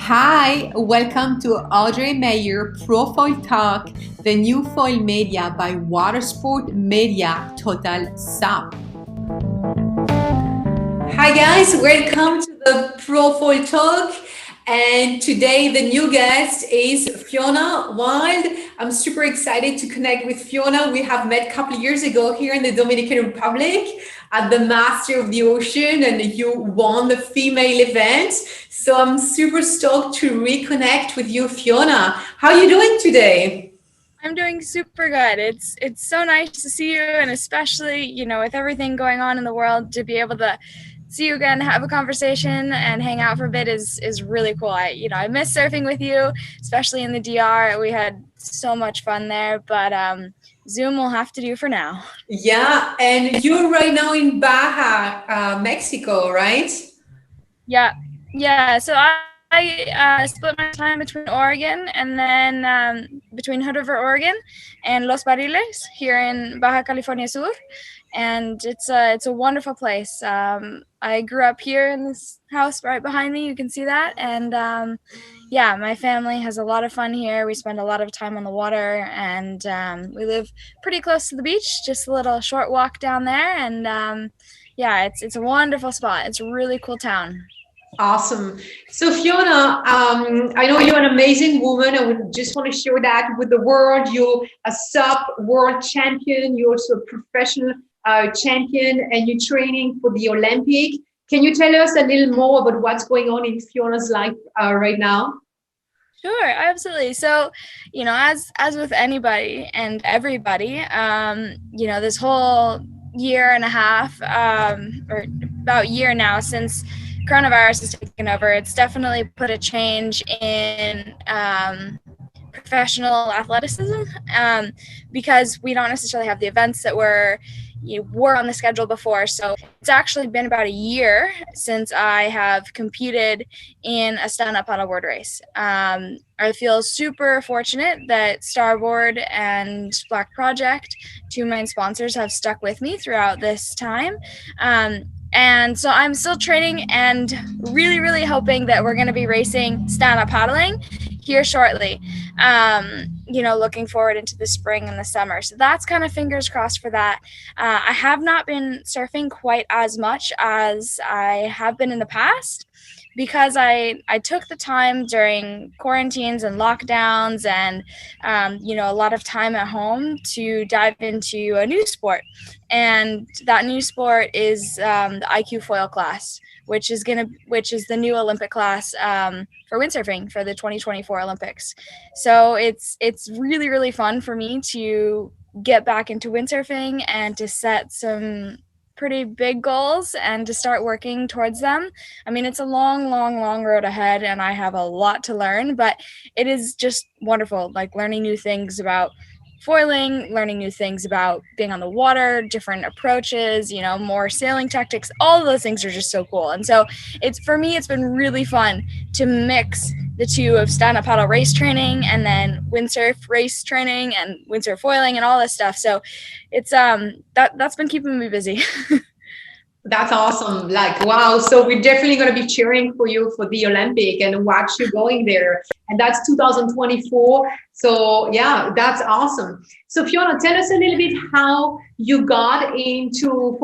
Hi, welcome to Audrey Meyer Profile Talk, the new foil media by Watersport Media Total SAP. Hi guys, welcome to the Profile Talk. And today the new guest is Fiona Wylde. I'm super excited to connect with Fiona. We have met a couple of years ago here in the Dominican Republic at the Master of the Ocean, and you won the female event. So I'm super stoked to reconnect with you, Fiona. How are you doing today? I'm doing super good. It's so nice to see you, and especially, with everything going on in the world, to be able to see you again, have a conversation and hang out for a bit is really cool. I miss surfing with you, especially in the DR. We had so much fun there, but Zoom will have to do for now. Yeah, and you're right now in Baja, Mexico, right? Yeah. So I split my time between Oregon and then between Hood River, Oregon, and Los Barriles here in Baja California Sur, and it's a wonderful place. I grew up here in this house right behind me. You can see that, and yeah, my family has a lot of fun here. We spend a lot of time on the water, and we live pretty close to the beach, just a little short walk down there, and yeah, it's a wonderful spot. It's a really cool town. Awesome. So Fiona, I know you're an amazing woman. I would just want to share that with the world. You're a sub world champion. You're also a professional champion, and you're training for the Olympic. Can you tell us a little more about what's going on in Fiona's life right now? Sure, absolutely. So, as with anybody and everybody, this whole year and a half, or about year now since coronavirus has taken over, it's definitely put a change in professional athleticism, because we don't necessarily have the events that were on the schedule before. So it's actually been about a year since I have competed in a stand-up paddleboard race. I feel super fortunate that Starboard and Black Project, two main sponsors, have stuck with me throughout this time. And so I'm still training and really, really hoping that we're going to be racing stand-up paddling here shortly. Looking forward into the spring and the summer. So that's kind of fingers crossed for that. I have not been surfing quite as much as I have been in the past, because I took the time during quarantines and lockdowns and, a lot of time at home to dive into a new sport. And that new sport is the IQ foil class, which is the new Olympic class for windsurfing for the 2024 Olympics. So it's really, really fun for me to get back into windsurfing and to set some pretty big goals and to start working towards them. I mean, it's a long, long, long road ahead, and I have a lot to learn, but it is just wonderful, like learning new things about foiling, learning new things about being on the water, different approaches, more sailing tactics. All of those things are just so cool. And so for me, it's been really fun to mix the two of stand-up paddle race training and then windsurf race training and windsurf foiling and all this stuff. So it's that's been keeping me busy. That's awesome. Like, wow. So we're definitely going to be cheering for you for the Olympic and watch you going there. And that's 2024. So yeah, that's awesome. So Fiona, tell us a little bit how you got into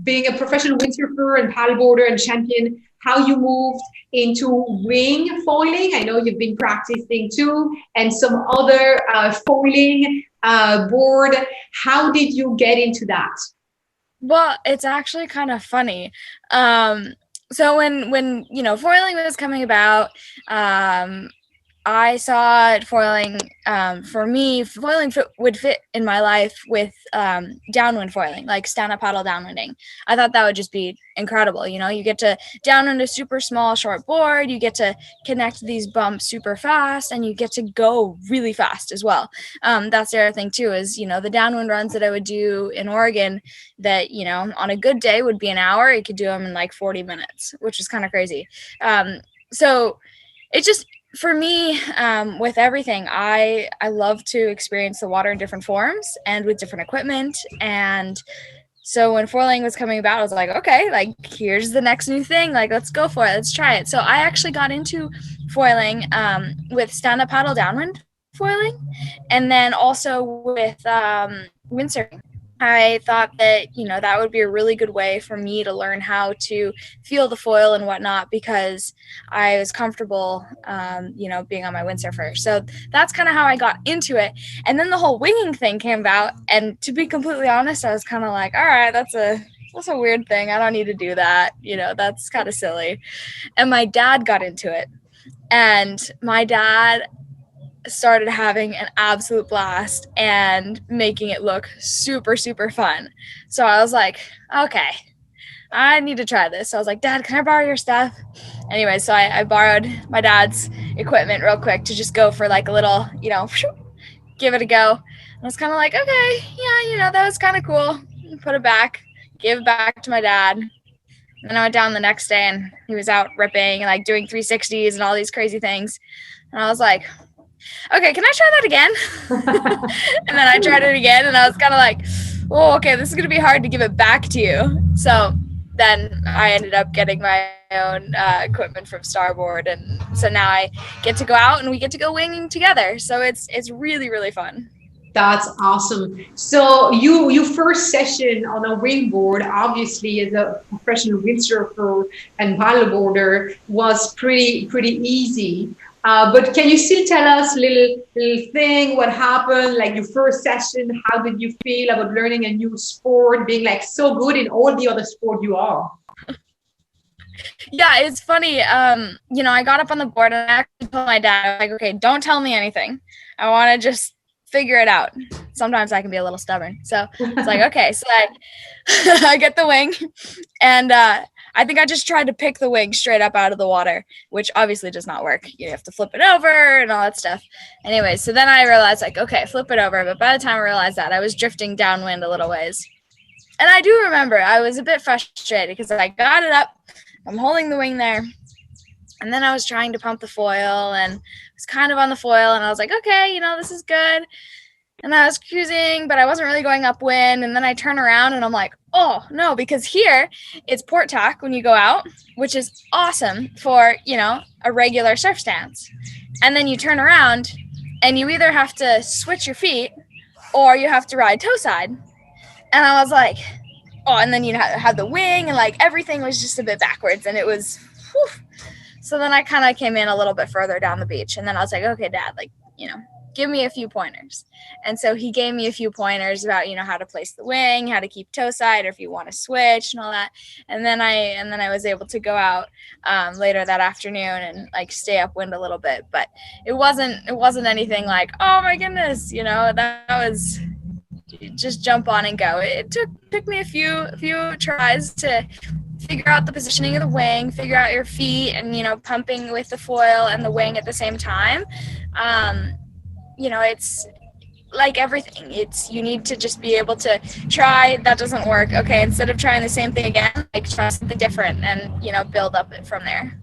being a professional windsurfer and paddleboarder and champion, how you moved into wing foiling. I know you've been practicing too, and some other foiling board. How did you get into that? Well, it's actually kind of funny. So when foiling was coming about, I saw foiling, for me, foiling would fit in my life with downwind foiling, like stand-up paddle downwinding. I thought that would just be incredible. You get to downwind a super small, short board, you get to connect these bumps super fast, and you get to go really fast as well. That's the other thing too, is, the downwind runs that I would do in Oregon that, on a good day would be an hour. You could do them in like 40 minutes, which is kind of crazy. So it just, for me, with everything, I love to experience the water in different forms and with different equipment. And So when foiling was coming about, I was like, okay, like here's the next new thing. Like, let's go for it. Let's try it. So I actually got into foiling with stand-up paddle downwind foiling, and then also with windsurfing. I thought that, that would be a really good way for me to learn how to feel the foil and whatnot, because I was comfortable, being on my windsurfer. So that's kind of how I got into it. And then the whole winging thing came about. And to be completely honest, I was kind of like, all right, that's a weird thing. I don't need to do that. That's kind of silly. And my dad got into it. And my dad started having an absolute blast and making it look super, super fun. So I was like, okay, I need to try this. So I was like, Dad, can I borrow your stuff? Anyway, so I borrowed my dad's equipment real quick to just go for like a little, give it a go. And I was kind of like, okay, yeah, that was kind of cool. Put it back, gave it back to my dad. And then I went down the next day and he was out ripping and like doing 360s and all these crazy things. And I was like, okay, can I try that again? And then I tried it again, and I was kind of like, oh, okay, this is going to be hard to give it back to you. So then I ended up getting my own equipment from Starboard, and so now I get to go out and we get to go winging together. So it's really, really fun. That's awesome. So your first session on a wingboard, obviously as a professional windsurfer and paddleboarder, was pretty easy. But can you still tell us a little thing, what happened, like your first session, how did you feel about learning a new sport, being like so good in all the other sport you are? Yeah, it's funny. I got up on the board and I actually told my dad, like, okay, don't tell me anything. I want to just figure it out. Sometimes I can be a little stubborn. So it's like, okay, so I get the wing, and I think I just tried to pick the wing straight up out of the water, which obviously does not work. You have to flip it over and all that stuff. Anyway, so then I realized, like, okay, flip it over. But by the time I realized that, I was drifting downwind a little ways. And I do remember I was a bit frustrated because I got it up. I'm holding the wing there. And then I was trying to pump the foil and was kind of on the foil. And I was like, okay, this is good. And I was cruising, but I wasn't really going upwind. And then I turn around and I'm like, oh, no, because here it's port tack when you go out, which is awesome for, a regular surf stance. And then you turn around and you either have to switch your feet or you have to ride toe side. And I was like, oh, and then you have the wing and like everything was just a bit backwards. And it was, whew. So then I kind of came in a little bit further down the beach. And then I was like, okay, Dad, like, give me a few pointers. And so he gave me a few pointers about, how to place the wing, how to keep toe side, or if you want to switch and all that. And then I was able to go out later that afternoon and like stay upwind a little bit. But it wasn't anything like, oh my goodness, that was just jump on and go. It took me a few tries to figure out the positioning of the wing, figure out your feet, and pumping with the foil and the wing at the same time. It's like everything. You need to just be able to try. That doesn't work. Okay, instead of trying the same thing again, like try something different and build up it from there.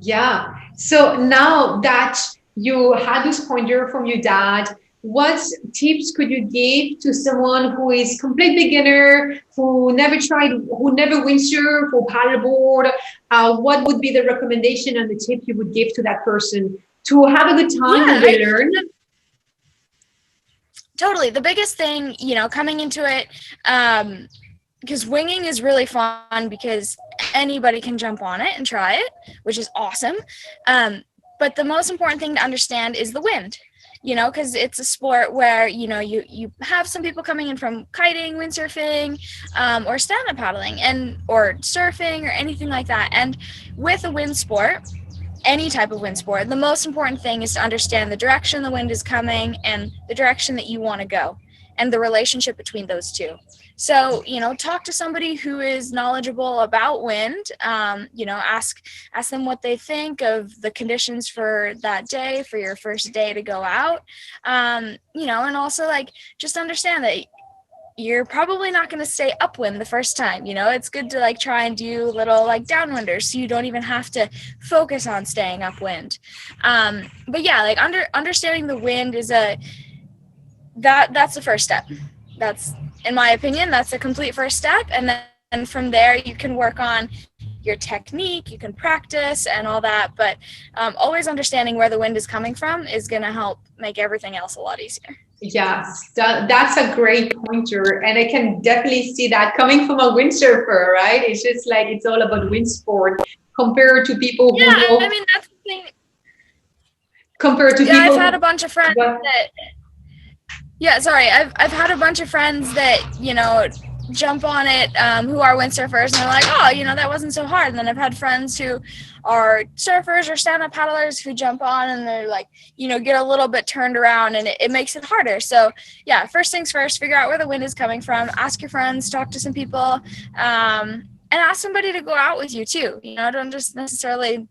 Yeah. So now that you had this pointer from your dad, what tips could you give to someone who is complete beginner, who never windsurf or paddleboard? What would be the recommendation and the tip you would give to that person to have a good time when they learn? Totally. The biggest thing, coming into it, because winging is really fun because anybody can jump on it and try it, which is awesome. But the most important thing to understand is the wind. Because it's a sport where, you have some people coming in from kiting, windsurfing, or stand-up paddling or surfing or anything like that. And with a wind sport, any type of wind sport, the most important thing is to understand the direction the wind is coming and the direction that you want to go and the relationship between those two. So, talk to somebody who is knowledgeable about wind, ask them what they think of the conditions for that day, for your first day to go out, and also like just understand that you're probably not going to stay upwind the first time. It's good to like try and do little like downwinders so you don't even have to focus on staying upwind. But yeah, like understanding the wind is that's the first step. That's in my opinion, that's a complete first step. And then from there, you can work on your technique, you can practice and all that. But always understanding where the wind is coming from is going to help make everything else a lot easier. Yes, that's a great pointer. And I can definitely see that coming from a windsurfer, right? It's just like, it's all about wind sport compared to people who know. I mean, that's the thing. Compared to people. I've had a bunch of friends I've had a bunch of friends that, you know, jump on it who are windsurfers, and they're like, oh, you know, that wasn't so hard. And then I've had friends who are surfers or stand-up paddlers who jump on and they're like, you know, get a little bit turned around, and it makes it harder. So yeah, first things first, figure out where the wind is coming from, ask your friends, talk to some people, and ask somebody to go out with you too. You know, don't just necessarily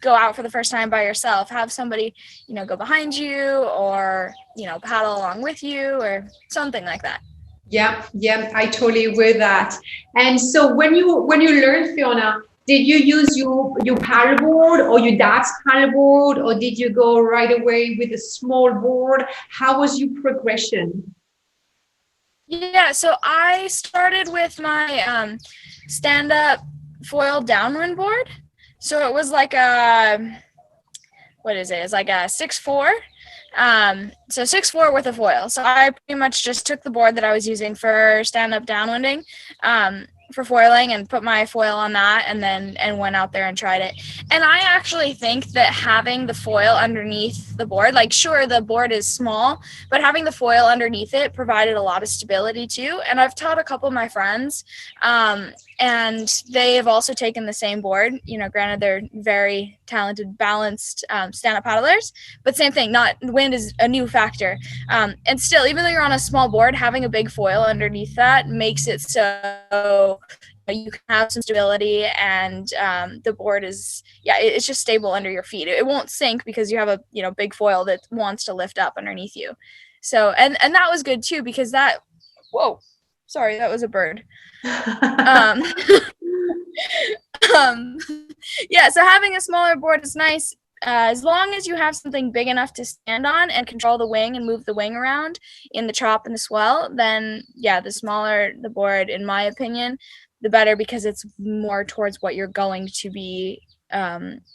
go out for the first time by yourself. Have somebody, you know, go behind you, or, you know, paddle along with you, or something like that. Yeah, I totally agree with that. And so when you learned, Fiona, did you use your paddleboard or your dad's paddleboard, or did you go right away with a small board? How was your progression? Yeah, so I started with my stand-up foil downwind board. So it was like what is it? It's like a 6'4". So 6'4" with a foil. So I pretty much just took the board that I was using for stand-up downwinding, for foiling, and put my foil on that, and went out there and tried it. And I actually think that having the foil underneath the board, like, sure, the board is small, but having the foil underneath it provided a lot of stability too. And I've taught a couple of my friends, and they have also taken the same board. You know, granted, they're very talented, balanced stand-up paddlers, but same thing, wind is a new factor. And still, even though you're on a small board, having a big foil underneath that makes it so you can have some stability, and the board is, it's just stable under your feet. It won't sink because you have a, you know, big foil that wants to lift up underneath you. So, and that was good too, because that, whoa, sorry, that was a bird. Yeah, so having a smaller board is nice. As long as you have something big enough to stand on and control the wing and move the wing around in the chop and the swell, then yeah, the smaller the board, in my opinion, the better, because it's more towards what you're going to be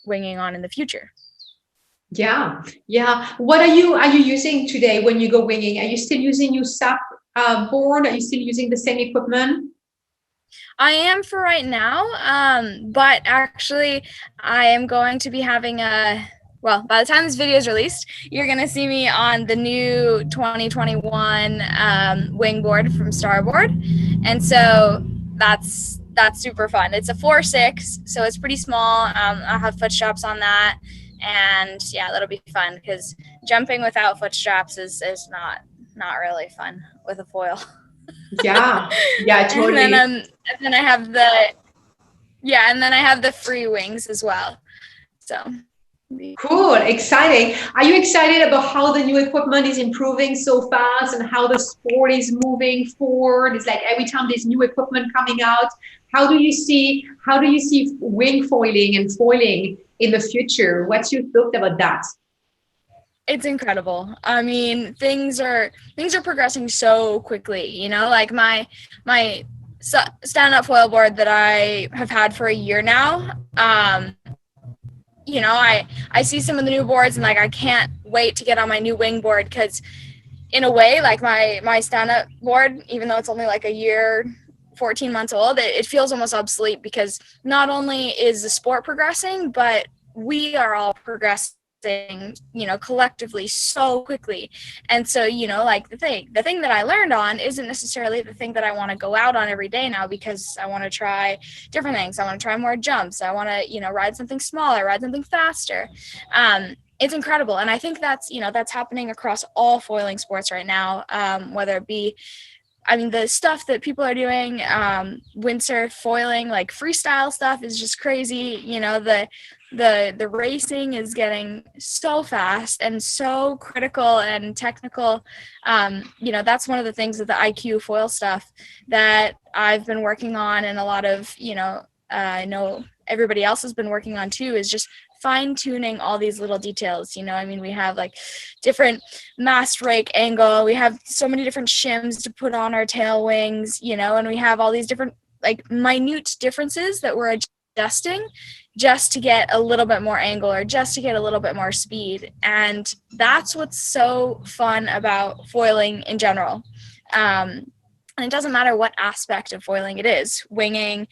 winging on in the future. Yeah. What are you using today when you go winging? Are you still using your SAP board? Are you still using the same equipment? I am for right now, but actually I am going to be having by the time this video is released, you're going to see me on the new 2021 wingboard from Starboard. And so that's super fun. It's a 4.6, so it's pretty small. I'll have foot straps on that, and yeah, that'll be fun, because jumping without foot straps is not really fun with a foil. Yeah, totally. And then I have the free wings as well. So cool, exciting. Are you excited about how the new equipment is improving so fast, and how the sport is moving forward? It's like every time there's new equipment coming out. How do you see wing foiling and foiling in the future? What's your thought about that? It's incredible. I mean, things are progressing so quickly, you know, like my stand-up foil board that I have had for a year now. You know, I see some of the new boards, and like, I can't wait to get on my new wing board, because in a way, like my stand-up board, even though it's only like a year, 14 months old, it feels almost obsolete, because not only is the sport progressing, but we are all progressing, you know, collectively so quickly. And so, you know, like the thing that I learned on isn't necessarily the thing that I want to go out on every day now, because I want to try different things. I want to try more jumps. I want to, you know, ride something smaller, ride something faster. It's incredible. And I think that's happening across all foiling sports right now, whether it be, I mean, the stuff that people are doing, windsurf, foiling, like freestyle stuff is just crazy. You know, the racing is getting so fast and so critical and technical. You know, that's one of the things with the IQ foil stuff that I've been working on, and a lot of, you know, I know everybody else has been working on too, is just fine tuning all these little details. I mean, we have like different mast rake angle. We have so many different shims to put on our tail wings, and we have all these different like minute differences that we're adjusting just to get a little bit more angle or just to get a little bit more speed. And that's what's so fun about foiling in general. And it doesn't matter what aspect of foiling it is, winging,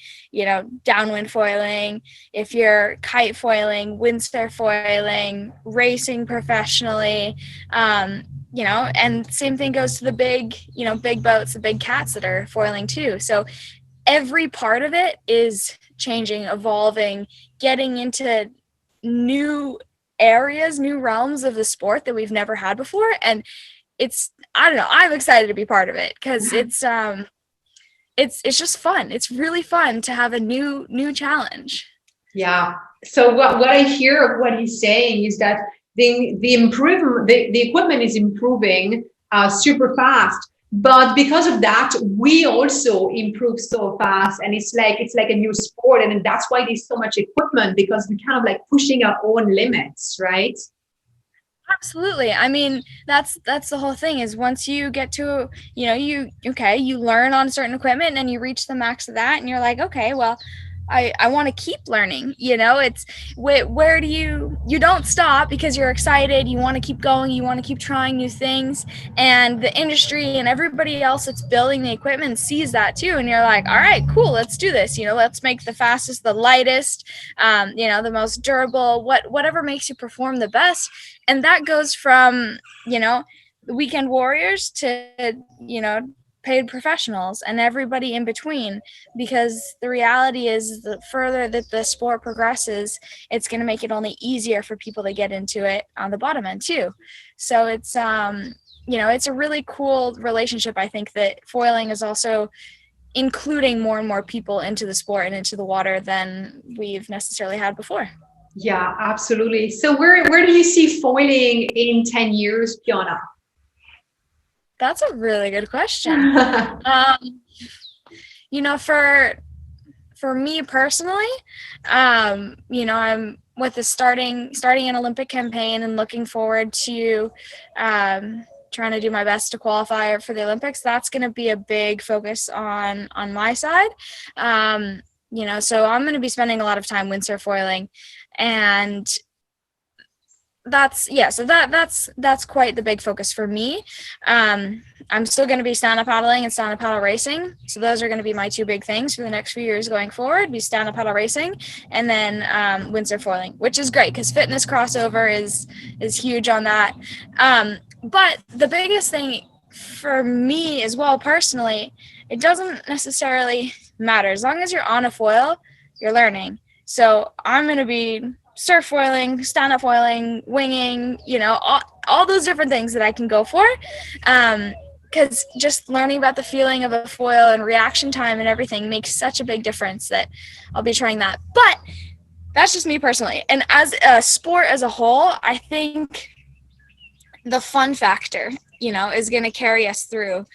downwind foiling, if you're kite foiling, windsurf foiling, racing professionally, and same thing goes to the big, big boats, the big cats that are foiling too. So every part of it is changing, evolving, getting into new areas, new realms of the sport that we've never had before. And I don't know, I'm excited to be part of it because it's just fun. It's really fun to have a new challenge. Yeah. So what I hear of what he's saying is that the improvement, the equipment is improving super fast. But because of that, we also improve so fast, and it's like a new sport, and that's why there's so much equipment, because we kind of like pushing our own limits, right? Absolutely. I mean, that's the whole thing is once you get to, you learn on certain equipment and you reach the max of that and you're like, okay, well, I want to keep learning, it's where do you don't stop because you're excited. You want to keep going. You want to keep trying new things, and the industry and everybody else that's building the equipment sees that too. And you're like, all right, cool. Let's do this. Let's make the fastest, the lightest, the most durable, whatever makes you perform the best. And that goes from, the weekend warriors to, paid professionals and everybody in between, because the reality is the further that the sport progresses, it's going to make it only easier for people to get into it on the bottom end too. So it's, it's a really cool relationship. I think that foiling is also including more and more people into the sport and into the water than we've necessarily had before. Yeah, absolutely. So where do you see foiling in 10 years, Fiona? That's a really good question. For me personally, I'm with the starting an Olympic campaign and looking forward to trying to do my best to qualify for the Olympics. That's going to be a big focus on my side. So I'm going to be spending a lot of time windsurf foiling, and that's quite the big focus for me. I'm still going to be stand-up paddling and stand-up paddle racing. So those are going to be my two big things for the next few years going forward, be stand-up paddle racing and then windsurf foiling, which is great because fitness crossover is huge on that. But the biggest thing for me as well personally, it doesn't necessarily matter. As long as you're on a foil, you're learning. So I'm going to be surf foiling, stand-up foiling, winging, all those different things that I can go for. Because just learning about the feeling of a foil and reaction time and everything makes such a big difference that I'll be trying that. But that's just me personally. And as a sport as a whole, I think the fun factor, is going to carry us through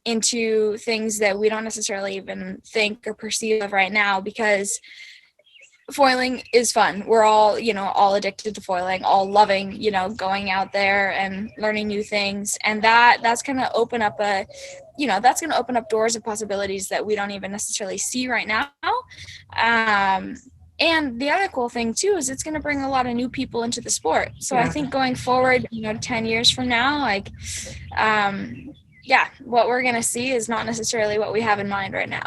into things that we don't necessarily even think or perceive of right now, because foiling is fun. We're all, all addicted to foiling, all loving, going out there and learning new things. And that's going to open up doors of possibilities that we don't even necessarily see right now. And the other cool thing too is it's going to bring a lot of new people into the sport. So I think going forward, 10 years from now, what we're going to see is not necessarily what we have in mind right now.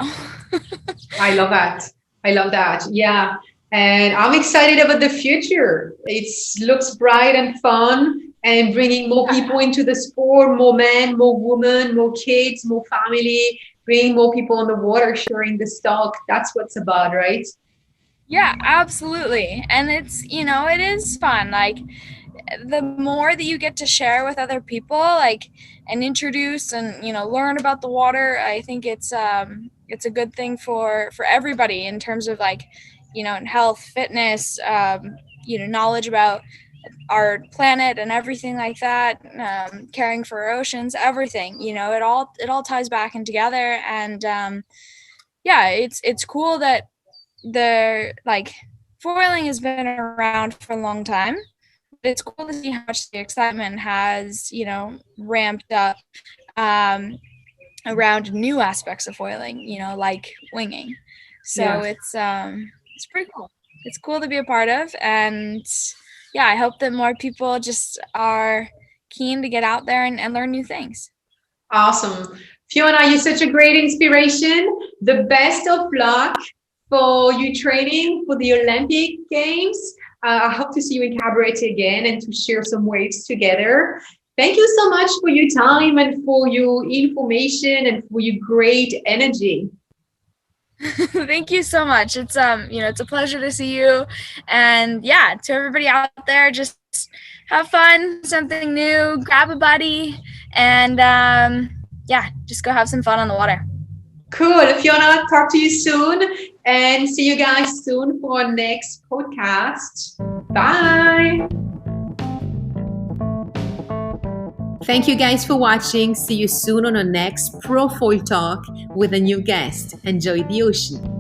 I love that. Yeah. And I'm excited about the future. It looks bright and fun, and bringing more people into the sport, more men, more women, more kids, more family, bringing more people on the water, sharing the stock. That's what it's about, right? Yeah, absolutely. And it's, it is fun. Like, the more that you get to share with other people, and introduce and, learn about the water, I think it's a good thing for everybody in terms of health, fitness, knowledge about our planet and everything like that, caring for our oceans, everything, it all ties back in together. And it's cool that they're foiling has been around for a long time. But it's cool to see how much the excitement has, ramped up around new aspects of foiling, like winging. So Yeah. it's pretty cool. It's cool to be a part of, and yeah, I hope that more people just are keen to get out there and learn new things. Awesome. Fiona, you're such a great inspiration. The best of luck for you training for the Olympic Games. I hope to see you in Cabaret again and to share some waves together. Thank you so much for your time and for your information and for your great energy. Thank you so much. It's it's a pleasure to see you, and yeah, to everybody out there, just have fun, something new, grab a buddy, and yeah, just go have some fun on the water. Cool. Fiona, talk to you soon and see you guys soon for our next podcast. Bye. Thank you guys for watching. See you soon on our next Pro Foil Talk with a new guest. Enjoy the ocean.